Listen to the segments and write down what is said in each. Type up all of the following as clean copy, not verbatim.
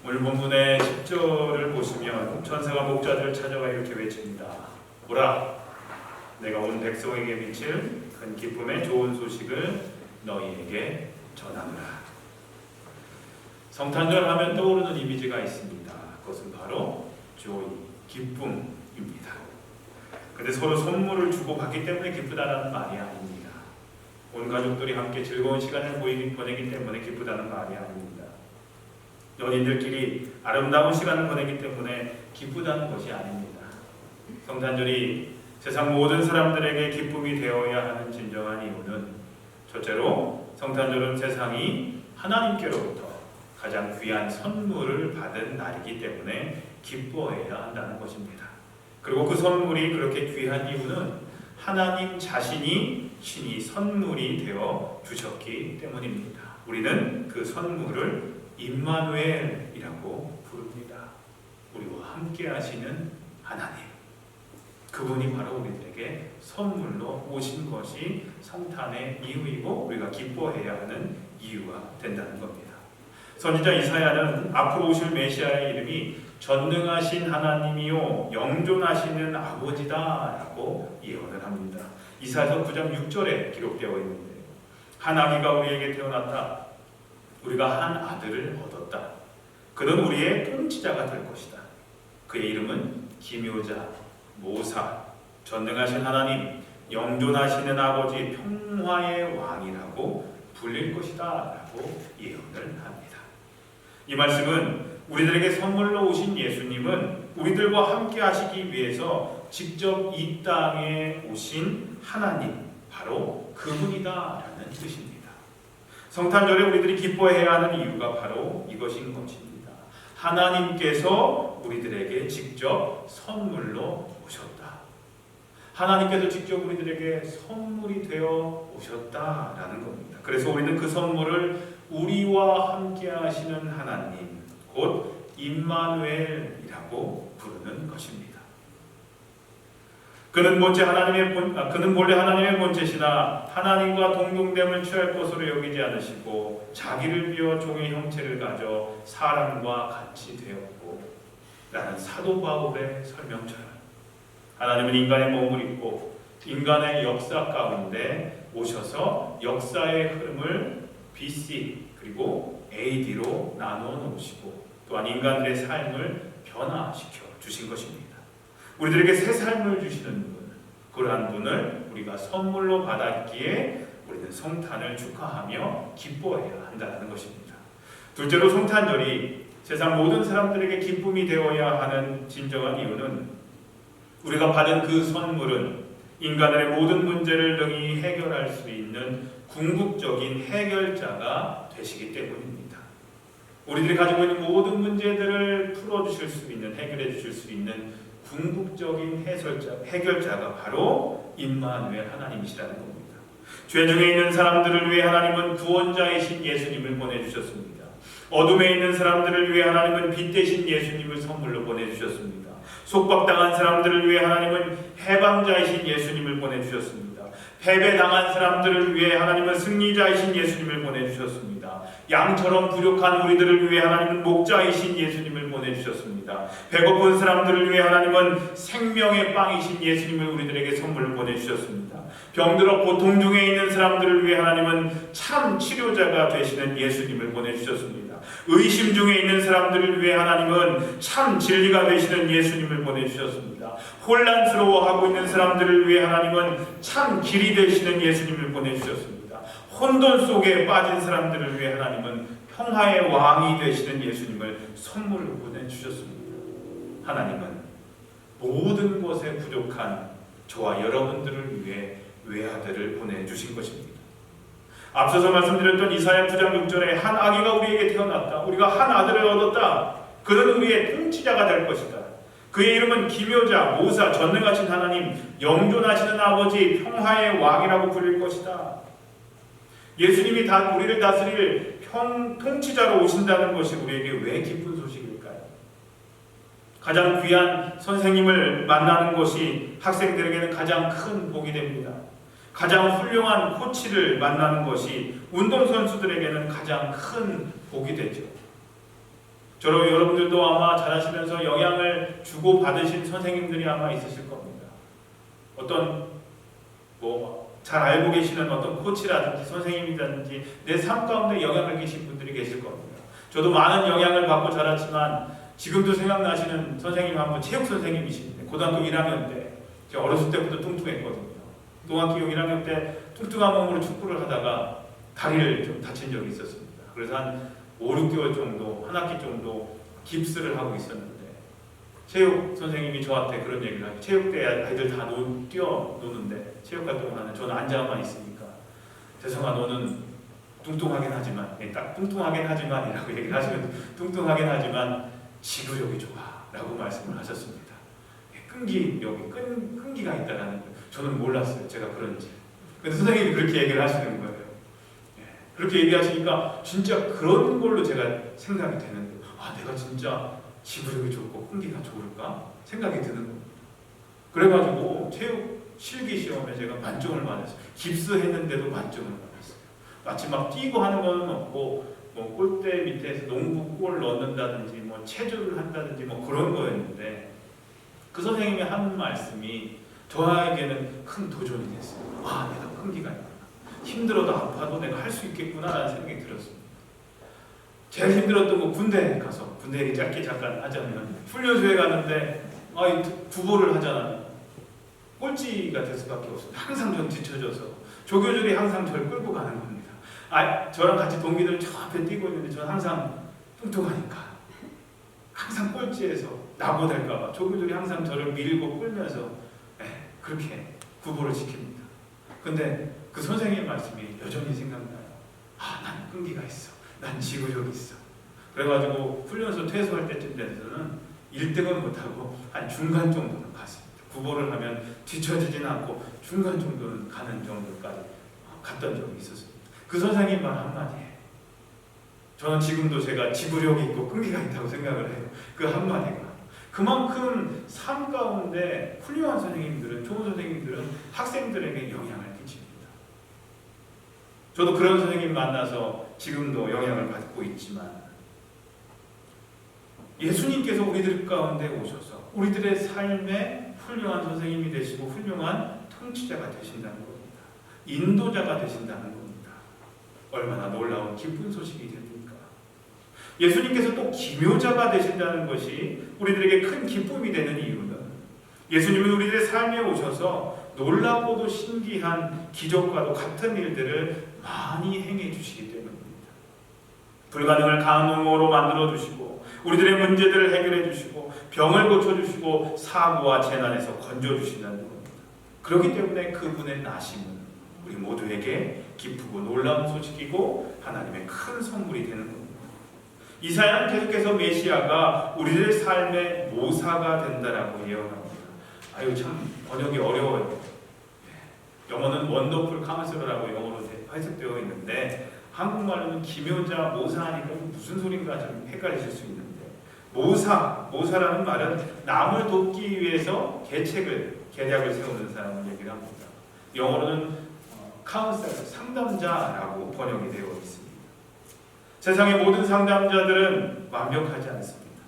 오늘 본문의 10절을 보시면 천사가 목자들을 찾아와 이렇게 외칩니다. 보라, 내가 온 백성에게 미칠 큰 기쁨의 좋은 소식을 너희에게 전하노라. 성탄절 하면 떠오르는 이미지가 있습니다. 그것은 바로 조이, 기쁨입니다. 근데 서로 선물을 주고받기 때문에 기쁘다는 말이 아닙니다. 온 가족들이 함께 즐거운 시간을 보내기 때문에 기쁘다는 말이 아닙니다. 연인들끼리 아름다운 시간을 보내기 때문에 기쁘다는 것이 아닙니다. 성탄절이 세상 모든 사람들에게 기쁨이 되어야 하는 진정한 이유는 첫째로 성탄절은 세상이 하나님께로부터 가장 귀한 선물을 받은 날이기 때문에 기뻐해야 한다는 것입니다. 그리고 그 선물이 그렇게 귀한 이유는 하나님 자신이 신이 선물이 되어 주셨기 때문입니다. 우리는 그 선물을 임마누엘이라고 부릅니다. 우리와 함께 하시는 하나님, 그분이 바로 우리들에게 선물로 오신 것이 성탄의 이유이고 우리가 기뻐해야 하는 이유가 된다는 겁니다. 선지자 이사야는 앞으로 오실 메시아의 이름이 전능하신 하나님이요 영존하시는 아버지다 라고 예언을 합니다. 이사야서 9장 6절에 기록되어 있는데요. 한 아기가 우리에게 태어났다. 우리가 한 아들을 얻었다. 그는 우리의 통치자가 될 것이다. 그의 이름은 기묘자, 모사, 전능하신 하나님, 영존하시는 아버지, 평화의 왕이라고 불릴 것이다 라고 예언을 합니다. 이 말씀은 우리들에게 선물로 오신 예수님은 우리들과 함께 하시기 위해서 직접 이 땅에 오신 하나님, 바로 그분이다 라는 뜻입니다. 성탄절에 우리들이 기뻐해야 하는 이유가 바로 이것인 것입니다. 하나님께서 우리들에게 직접 선물로 오셨다. 하나님께서 직접 우리들에게 선물이 되어 오셨다라는 겁니다. 그래서 우리는 그 선물을 우리와 함께 하시는 하나님, 곧 임마누엘이라고 부르는 것입니다. 그는 본래 하나님의 본체시나 하나님과 동등됨을 취할 것으로 여기지 않으시고 자기를 비워 종의 형체를 가져 사람과 같이 되었고 라는 사도 바울의 설명처럼 하나님은 인간의 몸을 입고 인간의 역사 가운데 오셔서 역사의 흐름을 BC 그리고 AD로 나누어 놓으시고 또한 인간들의 삶을 변화시켜 주신 것입니다. 우리들에게 새 삶을 주시는 분, 그러한 분을 우리가 선물로 받았기에 우리는 성탄을 축하하며 기뻐해야 한다는 것입니다. 둘째로 성탄절이 세상 모든 사람들에게 기쁨이 되어야 하는 진정한 이유는 우리가 받은 그 선물은 인간의 모든 문제를 능히 해결할 수 있는 궁극적인 해결자가 되시기 때문입니다. 우리들이 가지고 있는 모든 문제들을 풀어주실 수 있는, 해결해 주실 수 있는 궁극적인 해결자가 바로 임마누엘 하나님이시라는 겁니다. 죄 중에 있는 사람들을 위해 하나님은 구원자이신 예수님을 보내주셨습니다. 어둠에 있는 사람들을 위해 하나님은 빛 대신 예수님을 선물로 보내주셨습니다. 속박당한 사람들을 위해 하나님은 해방자이신 예수님을 보내주셨습니다. 패배당한 사람들을 위해 하나님은 승리자이신 예수님을 보내주셨습니다. 양처럼 부족한 우리들을 위해 하나님은 목자이신 예수님을 보내주셨습니다. 배고픈 사람들을 위해 하나님은 생명의 빵이신 예수님을 우리들에게 선물로 보내주셨습니다. 병들어 고통 중에 있는 사람들을 위해 하나님은 참 치료자가 되시는 예수님을 보내주셨습니다. 의심 중에 있는 사람들을 위해 하나님은 참 진리가 되시는 예수님을 보내주셨습니다. 혼란스러워하고 있는 사람들을 위해 하나님은 참 길이 되시는 예수님을 보내주셨습니다. 혼돈 속에 빠진 사람들을 위해 하나님은 평화의 왕이 되시는 예수님을 선물로 보내주셨습니다. 하나님은 모든 것에 부족한 저와 여러분들을 위해 외아들을 보내주신 것입니다. 앞서서 말씀드렸던 이사야 9장 6절에 한 아기가 우리에게 태어났다. 우리가 한 아들을 얻었다. 그는 우리의 통치자가 될 것이다. 그의 이름은 기묘자, 모사, 전능하신 하나님, 영존하시는 아버지, 평화의 왕이라고 불릴 것이다. 예수님이 우리를 다스릴 통치자로 오신다는 것이 우리에게 왜 기쁜 소식일까요? 가장 귀한 선생님을 만나는 것이 학생들에게는 가장 큰 복이 됩니다. 가장 훌륭한 코치를 만나는 것이 운동선수들에게는 가장 큰 복이 되죠. 여러분들도 아마 자라시면서 영향을 주고 받으신 선생님들이 아마 있으실 겁니다. 어떤 잘 알고 계시는 어떤 코치라든지 선생님이라든지 내 삶 가운데 영향을 끼친 분들이 계실 겁니다. 저도 많은 영향을 받고 자랐지만 지금도 생각나시는 선생님 한 분, 체육 선생님이신데 고등학교 1학년 때 제가 어렸을 때부터 뚱뚱했거든요. 고등학교 1학년 때 뚱뚱한 몸으로 축구를 하다가 다리를 좀 다친 적이 있었습니다. 그래서 한 5, 6개월 정도, 한 학기 정도 깁스를 하고 있었는데 체육 선생님이 저한테 그런 얘기를 하죠. 체육대 아이들 다 뛰어노는데 체육활동하는 저는 앉아만 있으니까 대성아 너는 뚱뚱하긴 하지만 딱 뚱뚱하긴 하지만이라고 얘기를 하시면서 뚱뚱하긴 하지만 지구력이 좋아 라고 말씀을 하셨습니다. 끈기가 있다라는 거 저는 몰랐어요. 제가 그런지. 근데 선생님이 그렇게 얘기를 하시는 거예요. 그렇게 얘기하시니까 진짜 그런 걸로 제가 생각이 되는데 내가 진짜 지구력이 좋고 끈기가 좋을까? 생각이 드는 겁니다. 그래가지고 체육 실기 시험에 제가 만점을 받았어요. 깁스했는데도 만점을 받았어요. 마치 막 뛰고 하는 거는 없고 골대 밑에서 농구 골 넣는다든지 체조를 한다든지 그런 거였는데 그 선생님이 한 말씀이 저에게는 큰 도전이 됐어요. 내가 끈기가 있구나. 힘들어도 아파도 내가 할 수 있겠구나라는 생각이 들었습니다. 제일 힘들었던 거 군대 가서 군대 얘기 짧게 잠깐 하자면 훈련소에 가는데 구보를 하잖아요. 꼴찌가 될 수밖에 없습니다. 항상 전 뒤쳐져서 조교들이 항상 저를 끌고 가는 겁니다. 저랑 같이 동기들 저 앞에 뛰고 있는데 저는 항상 뚱뚱하니까 항상 꼴찌에서 나고될까봐 조교들이 항상 저를 밀고 끌면서 그렇게 구보를 시킵니다. 근데 그 선생님 말씀이 여전히 생각나요. 난 끈기가 있어. 난 지구력이 있어. 그래가지고 훈련소 퇴소할 때쯤 돼서는 1등은 못하고 한 중간 정도는 갔습니다. 구보를 하면 뒤처지지는 않고 중간 정도는 가는 정도까지 갔던 적이 있었습니다. 그 선생님 말 한마디에 저는 지금도 제가 지구력이 있고 끈기가 있다고 생각을 해요. 그 한마디가 그만큼 삶 가운데 훌륭한 선생님들은, 좋은 선생님들은 학생들에게 영향을 끼칩니다. 저도 그런 선생님 만나서 지금도 영향을 받고 있지만 예수님께서 우리들 가운데 오셔서 우리들의 삶에 훌륭한 선생님이 되시고 훌륭한 통치자가 되신다는 겁니다. 인도자가 되신다는 겁니다. 얼마나 놀라운 기쁜 소식이 됩니까? 예수님께서 또 기묘자가 되신다는 것이 우리들에게 큰 기쁨이 되는 이유는 예수님은 우리들의 삶에 오셔서 놀랍고도 신기한 기적과도 같은 일들을 많이 행해 주시기 때문입니다. 불가능을 가능으로 만들어 주시고 우리들의 문제들을 해결해 주시고 병을 고쳐 주시고 사고와 재난에서 건져 주신다는 겁니다. 그렇기 때문에 그분의 나심은 우리 모두에게 기쁘고 놀라운 소식이고 하나님의 큰 선물이 되는 겁니다. 이사야는 계속해서 메시아가 우리들의 삶의 모사가 된다라고 예언합니다. 참 번역이 어려워요. 영어는 원더풀 카운슬러라고 영어로 해석되어 있는데 한국말로는 기묘자, 모사하니까 무슨 소린가 좀 헷갈리실 수 있는데 모사라는 말은 남을 돕기 위해서 계략을 세우는 사람을 얘기를 합니다. 영어로는 카운셀러, 상담자라고 번역이 되어 있습니다. 세상의 모든 상담자들은 완벽하지 않습니다.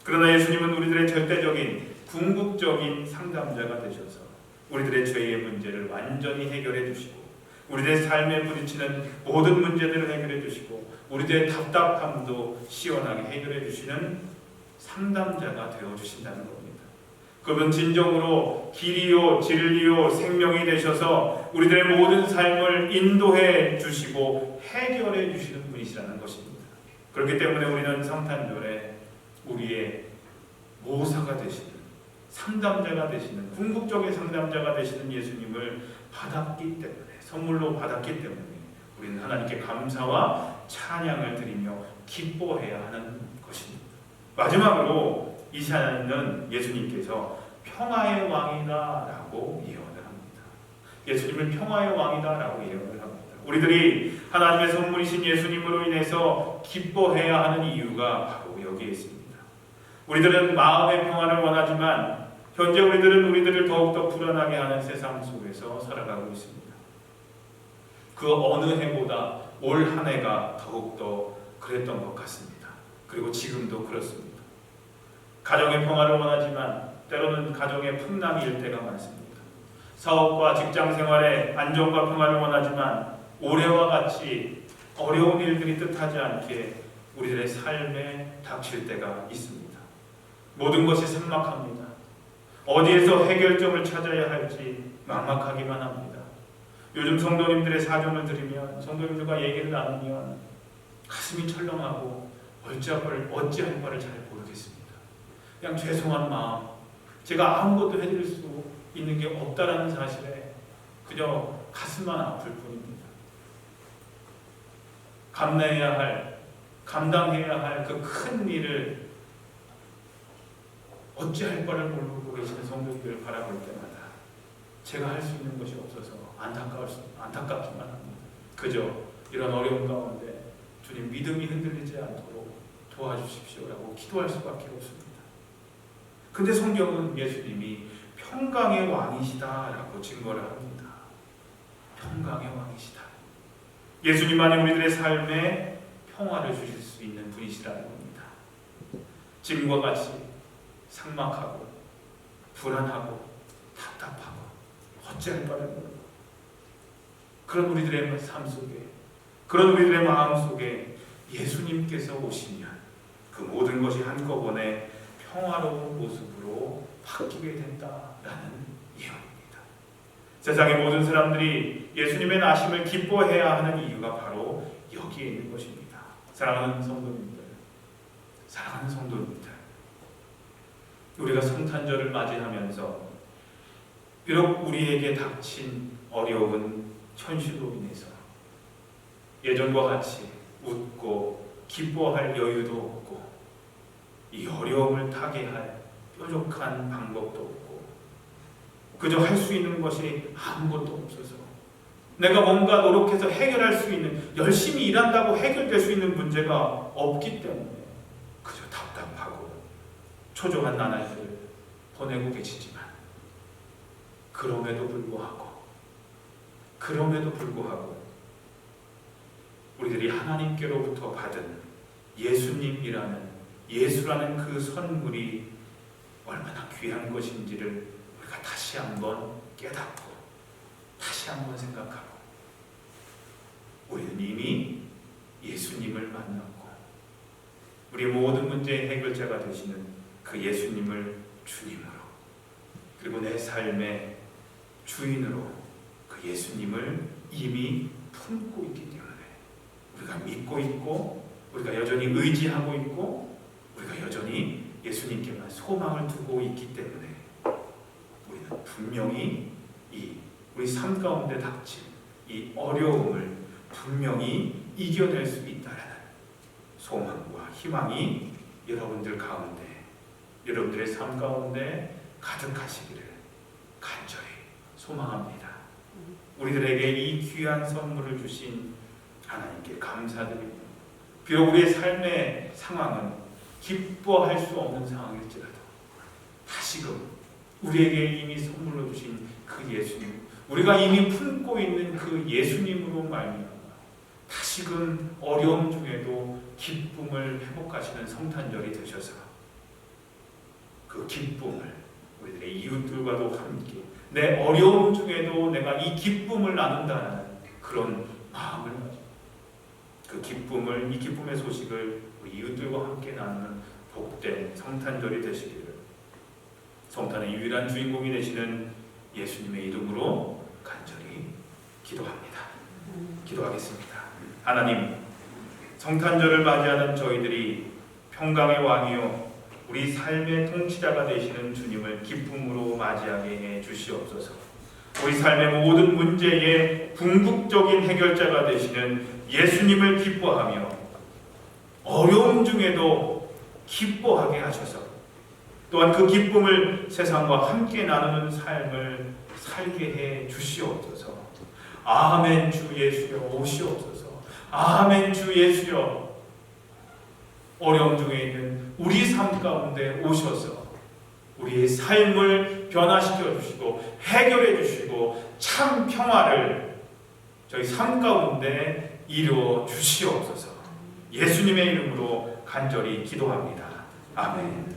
그러나 예수님은 우리들의 절대적인 궁극적인 상담자가 되셔서 우리들의 죄의 문제를 완전히 해결해 주시고 우리들의 삶에 부딪히는 모든 문제들을 해결해 주시고 우리들의 답답함도 시원하게 해결해 주시는 상담자가 되어 주신다는 겁니다. 그분 진정으로 길이요 진리요 생명이 되셔서 우리들의 모든 삶을 인도해 주시고 해결해 주시는 분이시라는 것입니다. 그렇기 때문에 우리는 성탄절에 우리의 모사가 되시는 상담자가 되시는 궁극적인 상담자가 되시는 예수님을 받았기 때문에 선물로 받았기 때문에 우리는 하나님께 감사와 찬양을 드리며 기뻐해야 하는 것입니다. 마지막으로 이사야는 예수님께서 평화의 왕이다라고 예언을 합니다. 예수님을 평화의 왕이다라고 예언을 합니다. 우리들이 하나님의 선물이신 예수님으로 인해서 기뻐해야 하는 이유가 바로 여기에 있습니다. 우리들은 마음의 평화를 원하지만 현재 우리들을 더욱더 불안하게 하는 세상 속에서 살아가고 있습니다. 그 어느 해보다 올 한 해가 더욱더 그랬던 것 같습니다. 그리고 지금도 그렇습니다. 가정의 평화를 원하지만 때로는 가정의 풍랑이 일 때가 많습니다. 사업과 직장 생활의 안정과 평화를 원하지만 올해와 같이 어려운 일들이 뜻하지 않게 우리들의 삶에 닥칠 때가 있습니다. 모든 것이 삭막합니다. 어디에서 해결점을 찾아야 할지 막막하기만 합니다. 요즘 성도님들의 사정을 들으면, 성도님들과 얘기를 나누면 가슴이 철렁하고 어찌할 바를 잘 모르겠습니다. 그냥 죄송한 마음, 제가 아무것도 해드릴 수 있는 게 없다라는 사실에 그저 가슴만 아플 뿐입니다. 감당해야 할 그 큰 일을 어찌할 바를 모르고 계시는 성도님들을 바라볼 때마다 제가 할 수 있는 것이 없어서 안타깝기만 합니다. 그저 이런 어려운 가운데 주님 믿음이 흔들리지 않도록 도와주십시오라고 기도할 수밖에 없습니다. 근데 성경은 예수님이 평강의 왕이시다라고 증거를 합니다. 평강의 왕이시다. 예수님만이 우리들의 삶에 평화를 주실 수 있는 분이시라는 겁니다. 지금과 같이 삭막하고 불안하고 답답하고 어찌할 바를 모르고 그런 우리들의 삶 속에, 그런 우리들의 마음 속에 예수님께서 오시면 그 모든 것이 한꺼번에 평화로운 모습으로 바뀌게 된다라는 예언입니다. 세상의 모든 사람들이 예수님의 나심을 기뻐해야 하는 이유가 바로 여기에 있는 것입니다. 사랑하는 성도님들, 우리가 성탄절을 맞이하면서 비록 우리에게 닥친 어려운 현실로 인해서 예전과 같이 웃고 기뻐할 여유도 없고 이 어려움을 타개할 뾰족한 방법도 없고 그저 할 수 있는 것이 아무것도 없어서 내가 뭔가 노력해서 해결할 수 있는, 열심히 일한다고 해결될 수 있는 문제가 없기 때문에 그저 답답하고 초조한 나날들을 보내고 계시지만 그럼에도 불구하고 우리들이 하나님께로부터 받은 예수라는 그 선물이 얼마나 귀한 것인지를 우리가 다시 한번 깨닫고 다시 한번 생각하고 우리는 이미 예수님을 만났고 우리 모든 문제의 해결자가 되시는 그 예수님을 주님으로, 그리고 내 삶의 주인으로 그 예수님을 이미 품고 있기 때문에 우리가 믿고 있고 우리가 여전히 의지하고 있고 우리가 여전히 예수님께만 소망을 두고 있기 때문에 우리는 분명히 우리 삶 가운데 닥친 이 어려움을 분명히 이겨낼 수 있다라는 소망과 희망이 여러분들 가운데, 여러분들의 삶 가운데 가득하시기를 간절히 소망합니다. 우리들에게 이 귀한 선물을 주신 하나님께 감사드리고, 비록 우리의 삶의 상황은 기뻐할 수 없는 상황일지라도 다시금 우리에게 이미 선물로 주신 그 예수님, 우리가 이미 품고 있는 그 예수님으로 말미암아 다시금 어려움 중에도 기쁨을 회복하시는 성탄절이 되셔서 그 기쁨을 우리들의 이웃들과도 함께 내 어려움 중에도 내가 이 기쁨을 나눈다는 그런 마음을 가지고 이 기쁨의 소식을 우리 이웃들과 함께 나누는 복된 성탄절이 되시기를 성탄의 유일한 주인공이 되시는 예수님의 이름으로 간절히 기도합니다. 기도하겠습니다. 하나님, 성탄절을 맞이하는 저희들이 평강의 왕이요 우리 삶의 통치자가 되시는 주님을 기쁨으로 맞이하게 해 주시옵소서. 우리 삶의 모든 문제의 궁극적인 해결자가 되시는 예수님을 기뻐하며 어려움 중에도 기뻐하게 하셔서 또한 그 기쁨을 세상과 함께 나누는 삶을 살게 해 주시옵소서. 아멘. 주 예수여 오시옵소서. 아멘. 주 예수여 어려움 중에 있는 우리 삶 가운데 오셔서 우리의 삶을 변화시켜 주시고 해결해 주시고 참 평화를 저희 삶 가운데 이루어 주시옵소서. 예수님의 이름으로 간절히 기도합니다. 아멘.